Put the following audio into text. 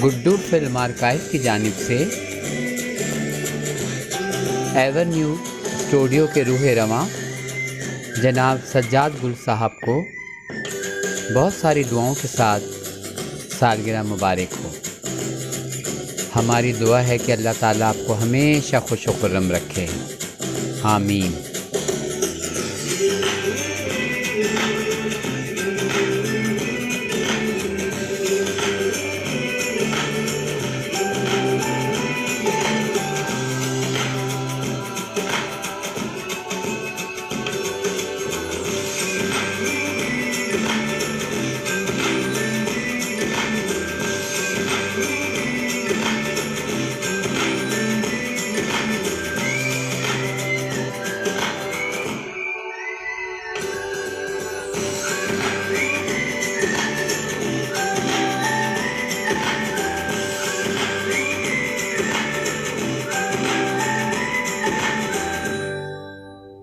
Guddu film archive की जानिब से एवेन्यू स्टूडियो के रूह रवां जनाब सज्जाद गुल साहब को बहुत सारी दुआओं के साथ सालगिरह मुबारक हो। हमारी दुआ है कि अल्लाह ताला आपको हमेशा खुश व खुर्रम रखे। आमीन।